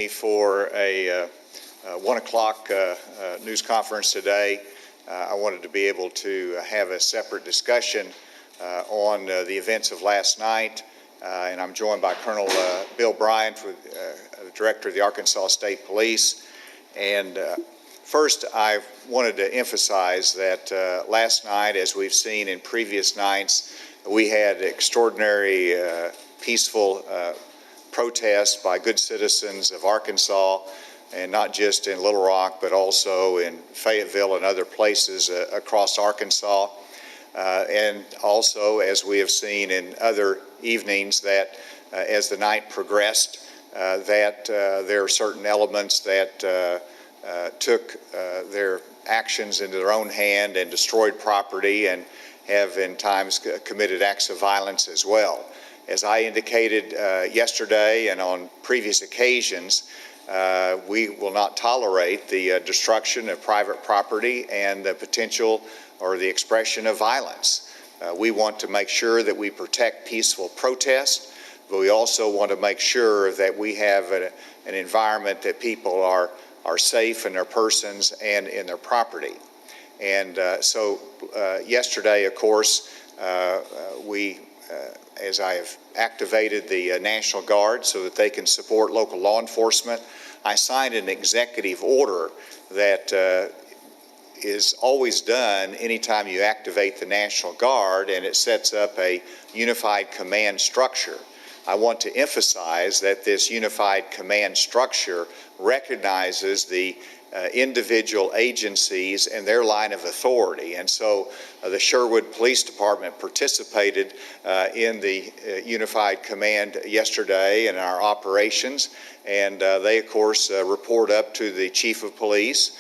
For a 1 o'clock news conference today. I wanted to be able to have a separate discussion on the events of last night, and I'm joined by Colonel Bill Bryant, the Director of the Arkansas State Police. And first, I wanted to emphasize that last night, as we've seen in previous nights, we had extraordinary peaceful protests by good citizens of Arkansas, and not just in Little Rock, but also in Fayetteville and other places across Arkansas. And also, as we have seen in other evenings, that as the night progressed, that there are certain elements that took their actions into their own hand and destroyed property and have in times committed acts of violence as well. As I indicated yesterday and on previous occasions, we will not tolerate the destruction of private property and the potential or the expression of violence. We want to make sure that we protect peaceful protest, but we also want to make sure that we have an environment that people are safe in their persons and in their property. And so yesterday, of course, as I have activated the National Guard so that they can support local law enforcement, I signed an executive order that is always done anytime you activate the National Guard, and it sets up a unified command structure. I want to emphasize that this unified command structure recognizes the individual agencies and their line of authority. And so the Sherwood Police Department participated in the Unified Command yesterday in our operations, and they, of course, report up to the Chief of Police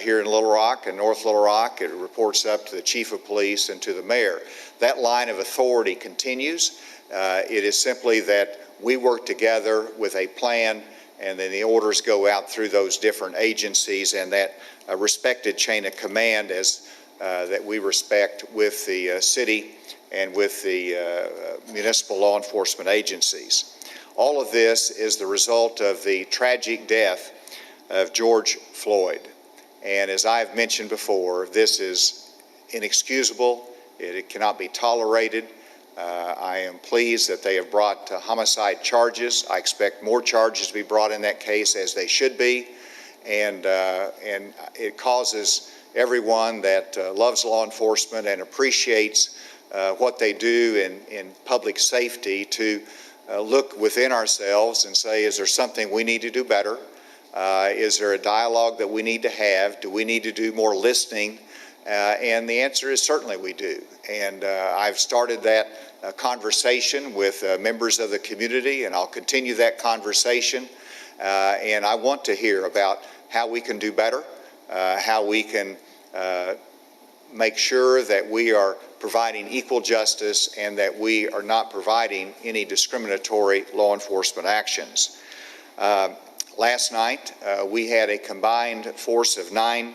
here in Little Rock and North Little Rock. It reports up to the Chief of Police and to the Mayor. That line of authority continues. It is simply that we work together with a plan, and then the orders go out through those different agencies, and that respected chain of command that we respect with the city and with the municipal law enforcement agencies. All of this is the result of the tragic death of George Floyd. And as I've mentioned before, this is inexcusable. It cannot be tolerated. I am pleased that they have brought homicide charges. I expect more charges to be brought in that case, as they should be. And it causes everyone that loves law enforcement and appreciates what they do in public safety to look within ourselves and say, is there something we need to do better? Is there a dialogue that we need to have? Do we need to do more listening? And the answer is certainly we do. And I've started that conversation with members of the community, and I'll continue that conversation. And I want to hear about how we can do better, how we can make sure that we are providing equal justice and that we are not providing any discriminatory law enforcement actions. Last night, we had a combined force of 9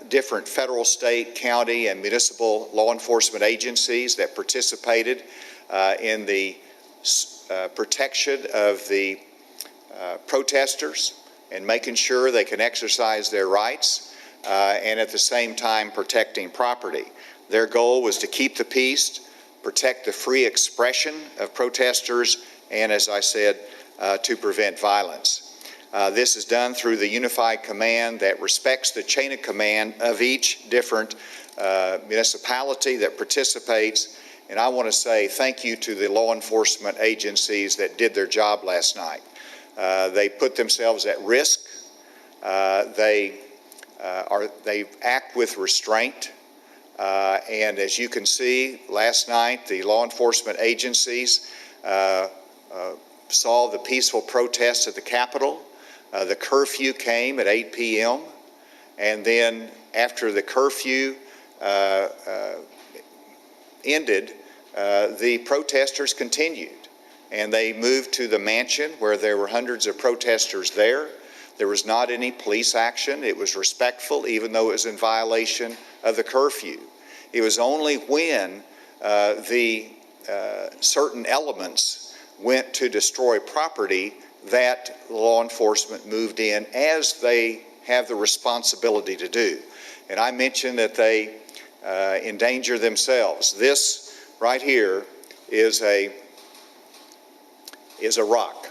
different federal, state, county, and municipal law enforcement agencies that participated in the protection of the protesters and making sure they can exercise their rights and at the same time protecting property. Their goal was to keep the peace, protect the free expression of protesters, and, as I said, to prevent violence. This is done through the unified command that respects the chain of command of each different municipality that participates. And I want to say thank you to the law enforcement agencies that did their job last night. They put themselves at risk. They act with restraint. And as you can see, last night the law enforcement agencies saw the peaceful protests at the Capitol. The curfew came at 8 p.m. and then after the curfew ended, the protesters continued. And they moved to the mansion where there were hundreds of protesters there. There was not any police action. It was respectful, even though it was in violation of the curfew. It was only when the certain elements went to destroy property that law enforcement moved in as they have the responsibility to do. And I mentioned that they endanger themselves. This right here is a rock,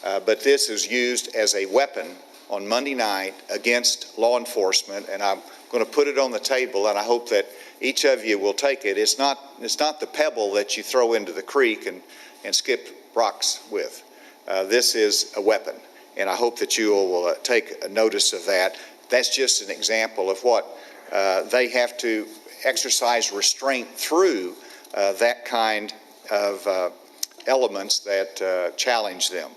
but this is used as a weapon on Monday night against law enforcement, and I'm going to put it on the table, and I hope that each of you will take it. It's not the pebble that you throw into the creek and skip rocks with. This is a weapon, and I hope that you will take notice of that. That's just an example of what they have to exercise restraint through that kind of elements that challenge them.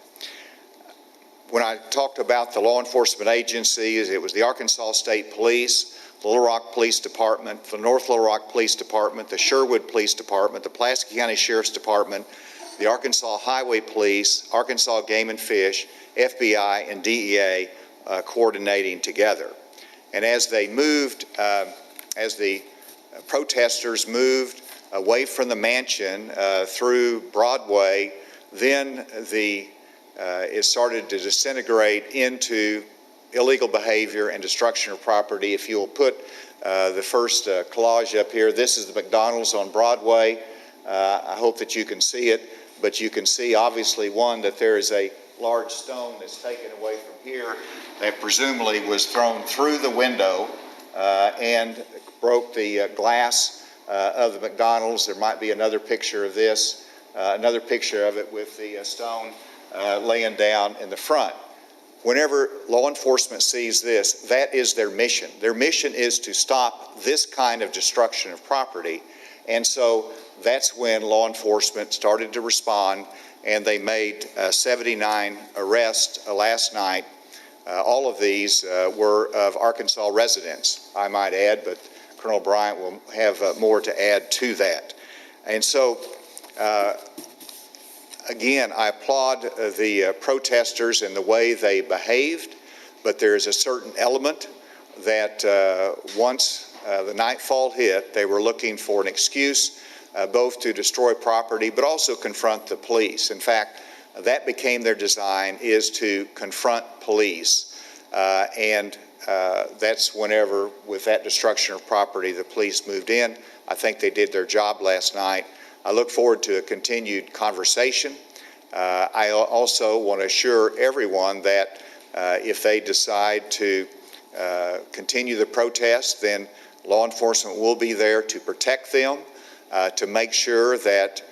When I talked about the law enforcement agencies, it was the Arkansas State Police, the Little Rock Police Department, the North Little Rock Police Department, the Sherwood Police Department, the Pulaski County Sheriff's Department, the Arkansas Highway Police, Arkansas Game and Fish, FBI, and DEA coordinating together. And as they moved, as the protesters moved away from the mansion through Broadway, then it started to disintegrate into illegal behavior and destruction of property. If you'll put the first collage up here, this is the McDonald's on Broadway. I hope that you can see it, but you can see obviously, one, that there is a large stone that's taken away from here that presumably was thrown through the window and broke the glass of the McDonald's. There might be another picture of this, another picture of it with the stone laying down in the front. Whenever law enforcement sees this, that is their mission. Their mission is to stop this kind of destruction of property. And so that's when law enforcement started to respond, and they made 79 arrests last night. All of these were of Arkansas residents, I might add, but Colonel Bryant will have more to add to that. And so, again, I applaud the protesters and the way they behaved, but there is a certain element that once the nightfall hit, they were looking for an excuse both to destroy property but also confront the police. In fact, that became their design, is to confront police. And that's whenever, with that destruction of property, the police moved in. I think they did their job last night. I look forward to a continued conversation. I also want to assure everyone that if they decide to continue the protest, then law enforcement will be there to protect them, to make sure that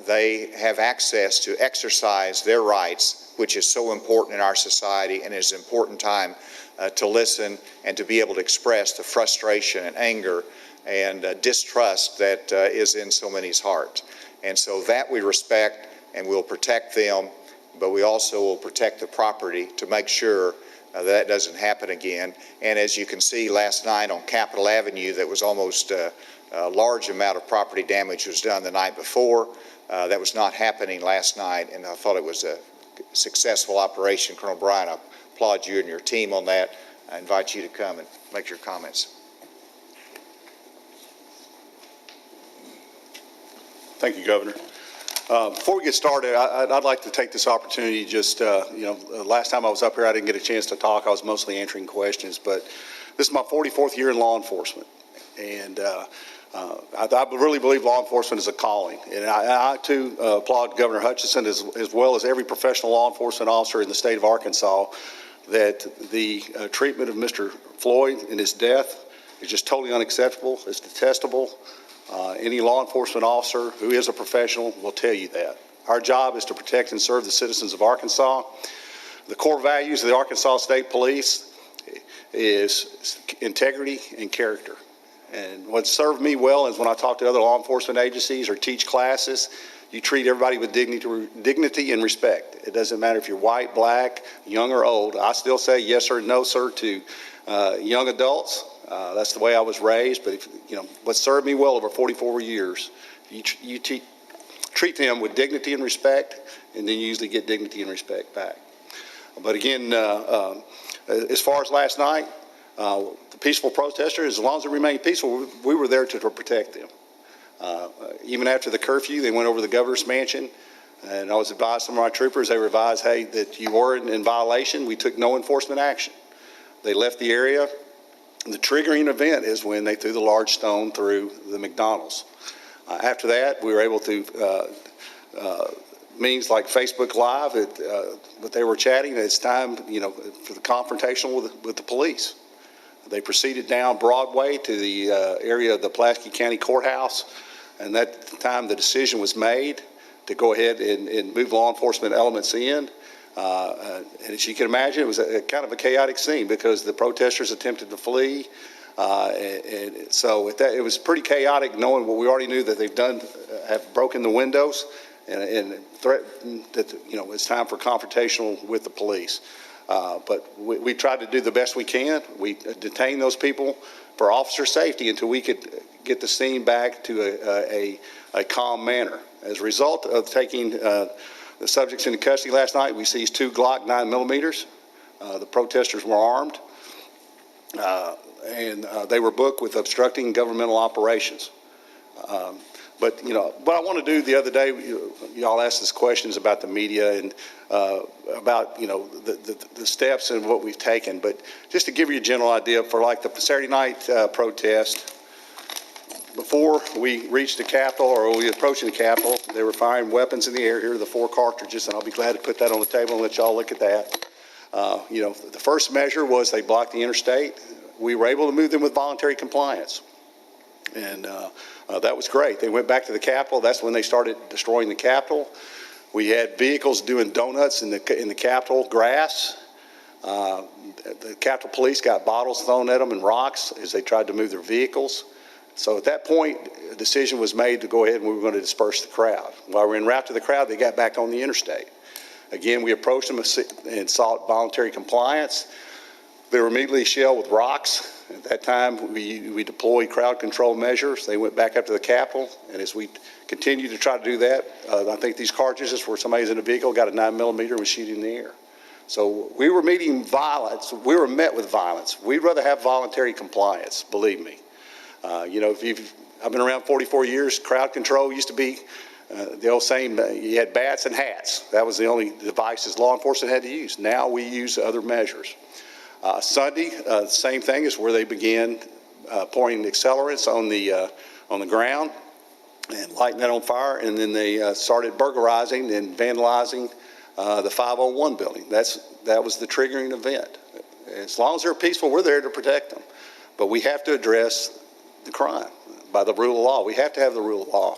they have access to exercise their rights, which is so important in our society, and is an important time to listen and to be able to express the frustration and anger and distrust that is in so many's hearts. And so that we respect, and we'll protect them, but we also will protect the property to make sure that doesn't happen again. And as you can see last night on Capitol Avenue, that was almost a large amount of property damage was done the night before. That was not happening last night, and I thought it was a successful operation. Colonel Bryant, I applaud you and your team on that. I invite you to come and make your comments. Thank you, Governor. Before we get started, I'd like to take this opportunity. Just last time I was up here, I didn't get a chance to talk. I was mostly answering questions, but this is my 44th year in law enforcement, and I really believe law enforcement is a calling. And I too applaud Governor Hutchinson as well as every professional law enforcement officer in the state of Arkansas that the treatment of Mr. Floyd and his death is just totally unacceptable. It's detestable. Any law enforcement officer who is a professional will tell you that. Our job is to protect and serve the citizens of Arkansas. The core values of the Arkansas State Police is integrity and character. And what served me well is when I talk to other law enforcement agencies or teach classes, you treat everybody with dignity and respect. It doesn't matter if you're white, black, young, or old. I still say yes or no, sir, to young adults. That's the way I was raised. But what served me well over 44 years, you treat them with dignity and respect, and then you usually get dignity and respect back. But again, as far as last night, the peaceful protesters, as long as it remained peaceful, we were there to protect them. Even after the curfew, they went over to the governor's mansion. And I was advised from my troopers, they were advised, hey, that you were in violation. We took no enforcement action. They left the area. The triggering event is when they threw the large stone through the McDonald's. After that, we were able to, means like Facebook Live, but they were chatting. It's time, for the confrontational with the police. They proceeded down Broadway to the area of the Pulaski County Courthouse, and that time the decision was made to go ahead and move law enforcement elements in. And as you can imagine, it was a kind of a chaotic scene because the protesters attempted to flee. And so it was pretty chaotic, knowing what we already knew that they've done, have broken the windows and threatened that, it's time for confrontational with the police. But we tried to do the best we can. We detained those people for officer safety until we could get the scene back to a calm manner. As a result of taking the subjects into custody last night, we seized 2 Glock 9mm. The protesters were armed, and they were booked with obstructing governmental operations. But, what I want to do the other day, y'all asked us questions about the media and about, the steps and what we've taken. But just to give you a general idea, for like the Saturday night protest, before we reached the Capitol or we were approaching the Capitol, they were firing weapons in the air. Here are the 4 cartridges, and I'll be glad to put that on the table and let y'all look at that. The first measure was they blocked the interstate. We were able to move them with voluntary compliance. And that was great. They went back to the Capitol. That's when they started destroying the Capitol. We had vehicles doing donuts in the Capitol grass. The Capitol Police got bottles thrown at them and rocks as they tried to move their vehicles. So at that point, a decision was made to go ahead and we were going to disperse the crowd. While we were en route to the crowd, they got back on the interstate. Again, we approached them and sought voluntary compliance. They were immediately shelled with rocks. At that time, we deployed crowd control measures. They went back up to the Capitol, and as we continued to try to do that, I think these cartridges where somebody's in a vehicle, got a 9mm and was shooting in the air. So we were meeting violence. We were met with violence. We'd rather have voluntary compliance, believe me. I've been around 44 years. Crowd control used to be the old saying, you had bats and hats. That was the only devices law enforcement had to use. Now we use other measures. Sunday, same thing is where they began pouring accelerants on the ground and lighting that on fire, and then they started burglarizing and vandalizing the 501 building. That was the triggering event. As long as they're peaceful, we're there to protect them. But we have to address the crime by the rule of law. We have to have the rule of law.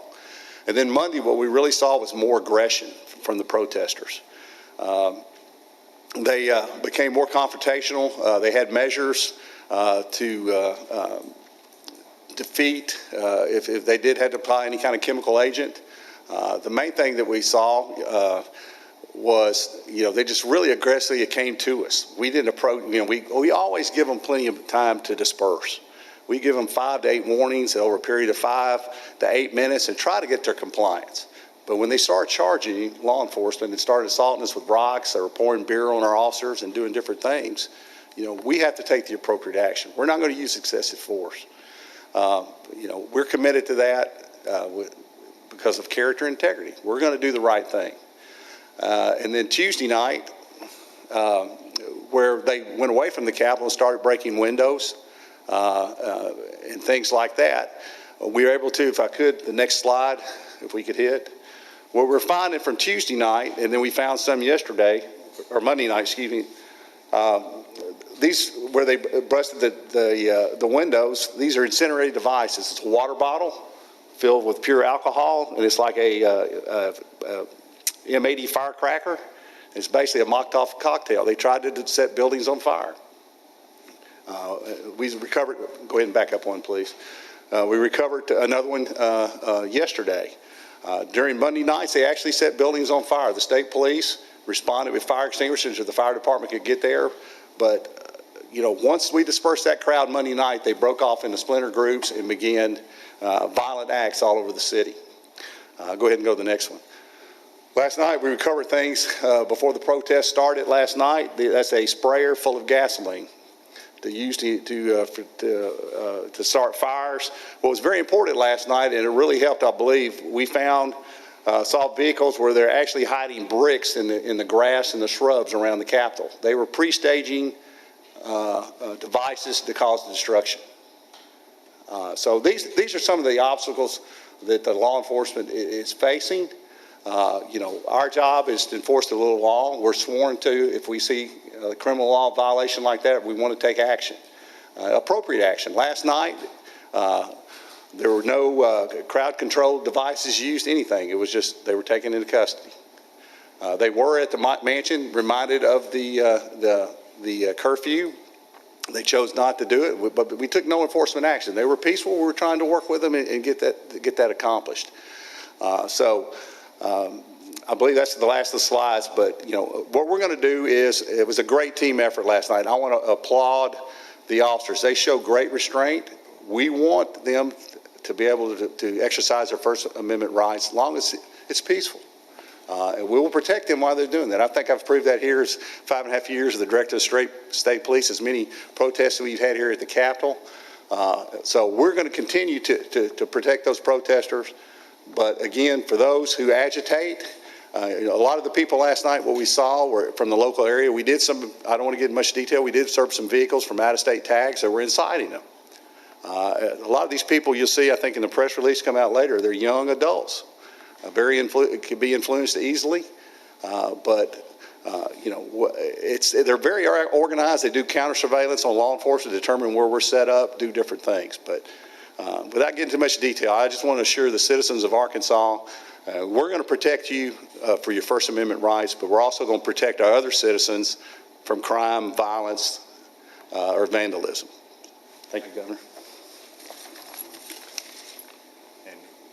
And then Monday, what we really saw was more aggression from the protesters. They became more confrontational. They had measures to defeat if they did have to apply any kind of chemical agent. The main thing that we saw was, they just really aggressively came to us. We didn't approach, we always give them plenty of time to disperse. We give them 5 to 8 warnings over a period of 5 to 8 minutes and try to get their compliance. But when they started charging law enforcement and started assaulting us with rocks, they were pouring beer on our officers and doing different things, we have to take the appropriate action. We're not going to use excessive force. We're committed to that because of character and integrity. We're going to do the right thing. And then Tuesday night, where they went away from the Capitol and started breaking windows and things like that, we were able to, if I could, the next slide, if we could hit. What we're finding from Tuesday night, and then we found some yesterday, or Monday night, excuse me, these, where they busted the windows, these are incinerated devices. It's a water bottle filled with pure alcohol, and it's like a M80 firecracker. It's basically a Molotov cocktail. They tried to set buildings on fire. We recovered, go ahead and back up one, please. We recovered another one yesterday. During Monday nights, they actually set buildings on fire. The state police responded with fire extinguishers so the fire department could get there. But, once we dispersed that crowd Monday night, they broke off into splinter groups and began violent acts all over the city. Go ahead and go to the next one. Last night, we recovered things before the protest started last night. That's a sprayer full of gasoline to use to start fires. What was very important last night, and it really helped, I believe, we found saw vehicles where they're actually hiding bricks in the grass and the shrubs around the Capitol. They were pre-staging devices to cause destruction. So these are some of the obstacles that the law enforcement is facing. Our job is to enforce the rule of law. We're sworn to, if we see a criminal law violation like that, we want to take action, appropriate action. Last night, there were no crowd-controlled devices used, anything. It was just they were taken into custody. They were at the mansion, reminded of the curfew. They chose not to do it, but we took no enforcement action. They were peaceful. We were trying to work with them and get that accomplished. I believe that's the last of the slides, but what we're going to do is, it was a great team effort last night. I want to applaud the officers. They show great restraint. We want them to be able to exercise their First Amendment rights as long as it's peaceful. And we will protect them while they're doing that. I think I've proved that here as 5.5 years as the director of state police, as many protests we've had here at the Capitol. So we're going to continue to protect those protesters. But again, for those who agitate, a lot of the people last night, what we saw were from the local area. We did some, I don't want to get in much detail, we did serve some vehicles from out-of-state tags that were inciting them. A lot of these people you'll see, I think in the press release come out later, they're young adults. Could be influenced easily, they're very organized. They do counter surveillance on law enforcement, determine where we're set up, do different things. But without getting too much detail, I just want to assure the citizens of Arkansas, we're going to protect you for your First Amendment rights, but we're also going to protect our other citizens from crime, violence, or vandalism. Thank you, Governor.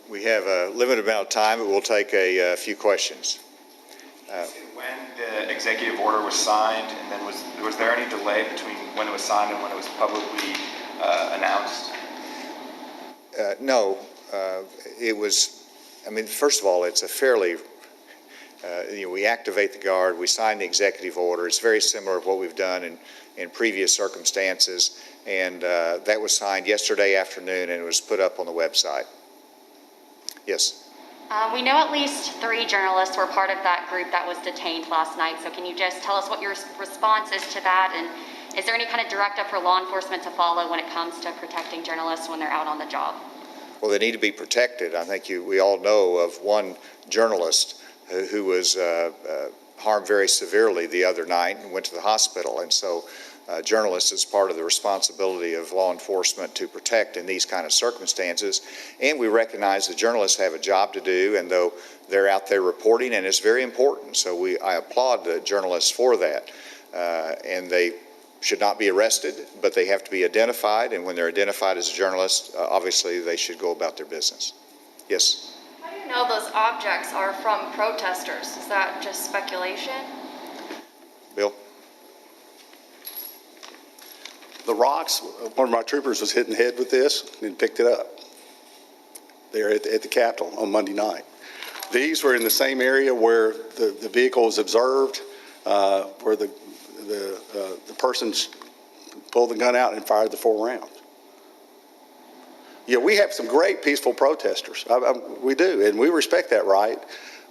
We have a limited amount of time, but we'll take a few questions. When the executive order was signed, and then was there any delay between when it was signed and when it was publicly announced? No, it was, first of all, it's a fairly, we activate the Guard, we sign the executive order. It's very similar to what we've done in previous circumstances, and that was signed yesterday afternoon, and it was put up on the website. Yes. We know at least 3 journalists were part of that group that was detained last night. So can you just tell us what your response is to that? And is there any kind of directive for law enforcement to follow when it comes to protecting journalists when they're out on the job? Well, they need to be protected. I think we all know of one journalist who was harmed very severely the other night and went to the hospital. And so journalists is part of the responsibility of law enforcement to protect in these kind of circumstances. And we recognize that journalists have a job to do, and though they're out there reporting, and it's very important. So I applaud the journalists for that. And they should not be arrested, but they have to be identified. And when they're identified as a journalist, obviously they should go about their business. Yes? How do you know those objects are from protesters? Is that just speculation? Bill? The rocks, one of my troopers was hit in the head with this and picked it up there at the Capitol on Monday night. These were in the same area where the vehicle was observed, where the person pulled the gun out and fired the 4 rounds. Yeah, we have some great peaceful protesters. We do, and we respect that right.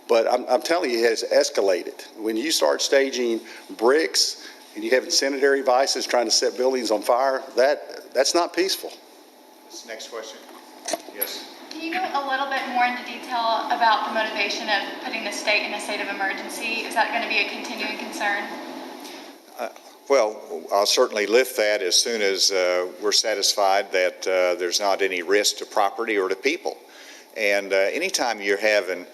But I'm telling you, it has escalated. When you start staging bricks and you have incendiary devices trying to set buildings on fire, that's not peaceful. Next question. Yes. Can you go a little bit more into detail about the motivation of putting the state in a state of emergency? Is that going to be a continuing concern? Well, I'll certainly lift that as soon as we're satisfied that there's not any risk to property or to people. And anytime you're having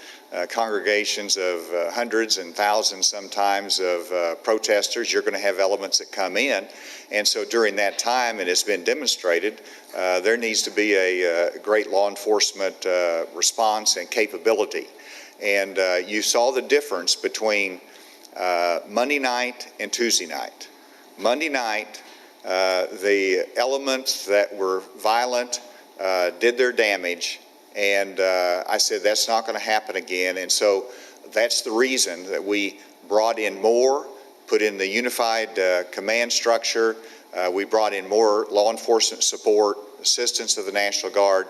congregations of hundreds and thousands sometimes of protesters, you're going to have elements that come in. And so during that time, and it's been demonstrated, there needs to be a great law enforcement response and capability. And you saw the difference between Monday night and Tuesday night. Monday night, the elements that were violent did their damage. And I said, that's not going to happen again. And so that's the reason that we brought in more, put in the unified command structure. We brought in more law enforcement support, assistance of the National Guard,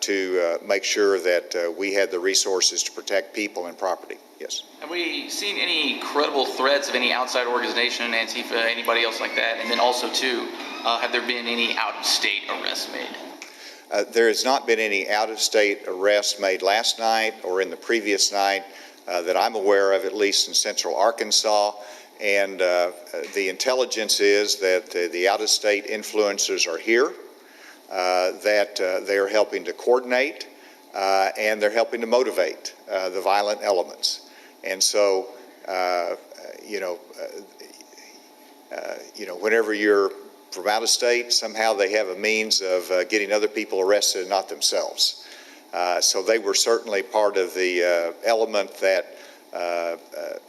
to make sure that we had the resources to protect people and property. Yes. Have we seen any credible threats of any outside organization, Antifa, anybody else like that? And then also, too, have there been any out-of-state arrests made? There has not been any out-of-state arrests made last night or in the previous night that I'm aware of, at least in central Arkansas. And the intelligence is that the out-of-state influencers are here, that they are helping to coordinate, and they're helping to motivate the violent elements. And so, whenever you're from out of state, somehow they have a means of getting other people arrested and not themselves. So they were certainly part of the element that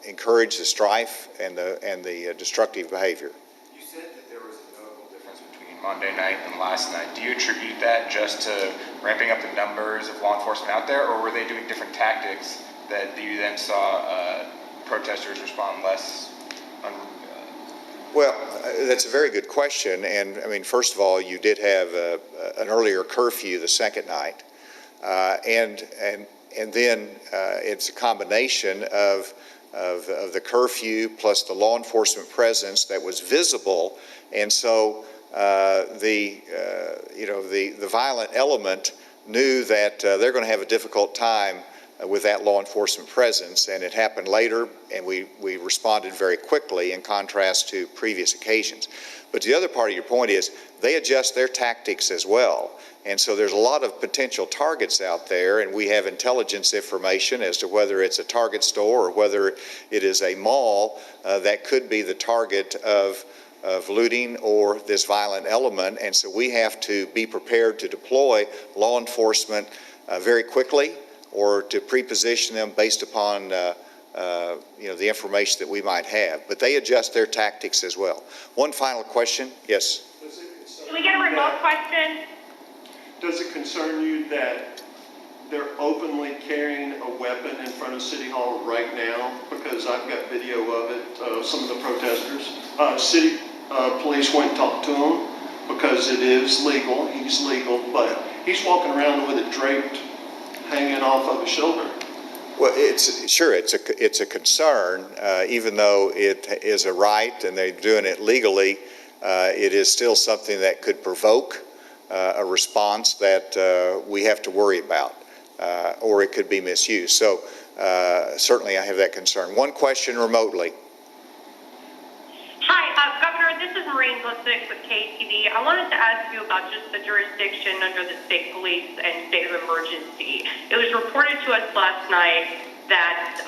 encouraged the strife and the destructive behavior. You said that there was a notable difference between Monday night and last night. Do you attribute that just to ramping up the numbers of law enforcement out there, or were they doing different tactics that you then saw protesters respond less? Well, that's a very good question. And I mean, first of all, you did have an earlier curfew the second night, and then it's a combination of the curfew plus the law enforcement presence that was visible, and so the violent element knew that they're going to have a difficult time with that law enforcement presence, and it happened later, and we responded very quickly in contrast to previous occasions. But the other part of your point is they adjust their tactics as well. And so there's a lot of potential targets out there, and we have intelligence information as to whether it's a Target store or whether it is a mall that could be the target of looting or this violent element. And so we have to be prepared to deploy law enforcement very quickly, or to pre-position them based upon the information that we might have. But they adjust their tactics as well. One final question. Yes? Can we get a remote question? Does it concern you that they're openly carrying a weapon in front of City Hall right now? Because I've got video of it, some of the protesters. City police went and talked to him because it is legal. He's legal, but he's walking around with it draped, hanging off of his shoulder. Well, it's a concern, even though it is a right and they're doing it legally. It is still something that could provoke a response that we have to worry about, or it could be misused. So certainly I have that concern. One question remotely. Hi, Governor, this is Maureen Busick with KTV. I wanted to ask you about just the jurisdiction under the state police and state of emergency. It was reported to us last night that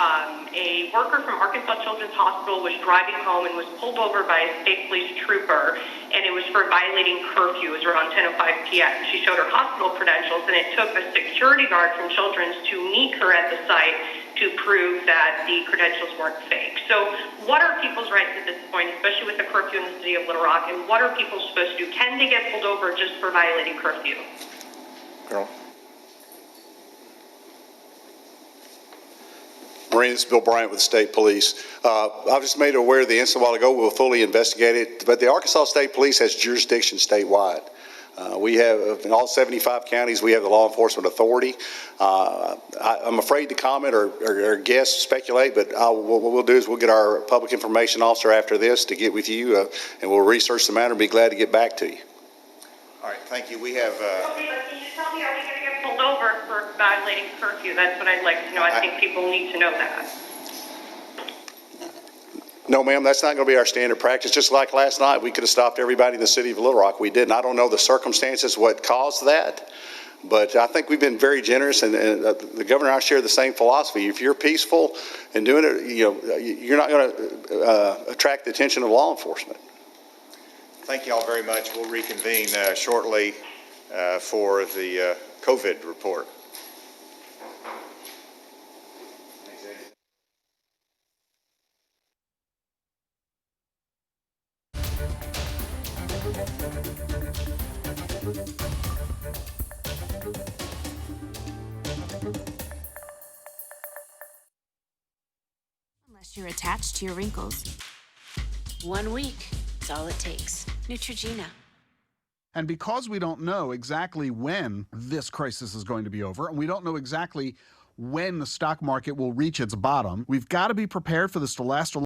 a worker from Arkansas Children's Hospital was driving home and was pulled over by a state police trooper, and it was for violating curfew. It was around 10:05 p.m. She showed her hospital credentials, and it took a security guard from Children's to meet her at the site to prove that the credentials weren't fake. So what are people's rights at this point, especially with the curfew in the city of Little Rock, and what are people supposed to do? Can they get pulled over just for violating curfew? Colonel. Maureen, this is Bill Bryant with the State Police. I was just made aware of the incident a while ago. We'll fully investigate it, but the Arkansas State Police has jurisdiction statewide. We have, in all 75 counties, we have the law enforcement authority. I'm afraid to comment or guess, speculate, but what we'll do is we'll get our public information officer after this to get with you, and we'll research the matter and be glad to get back to you. All right, thank you. We have... Okay, but can you tell me, are we going to get pulled over for violating curfew? That's what I'd like to know. I think people need to know that. No, ma'am, that's not going to be our standard practice. Just like last night, we could have stopped everybody in the city of Little Rock. We didn't. I don't know the circumstances, what caused that, but I think we've been very generous, and the governor and I share the same philosophy. If you're peaceful and doing it, you're not going to attract the attention of law enforcement. Thank you all very much. We'll reconvene shortly for the COVID report. Unless you're attached to your wrinkles. 1 week is all it takes. Neutrogena. And because we don't know exactly when this crisis is going to be over, and we don't know exactly when the stock market will reach its bottom, we've got to be prepared for this to last a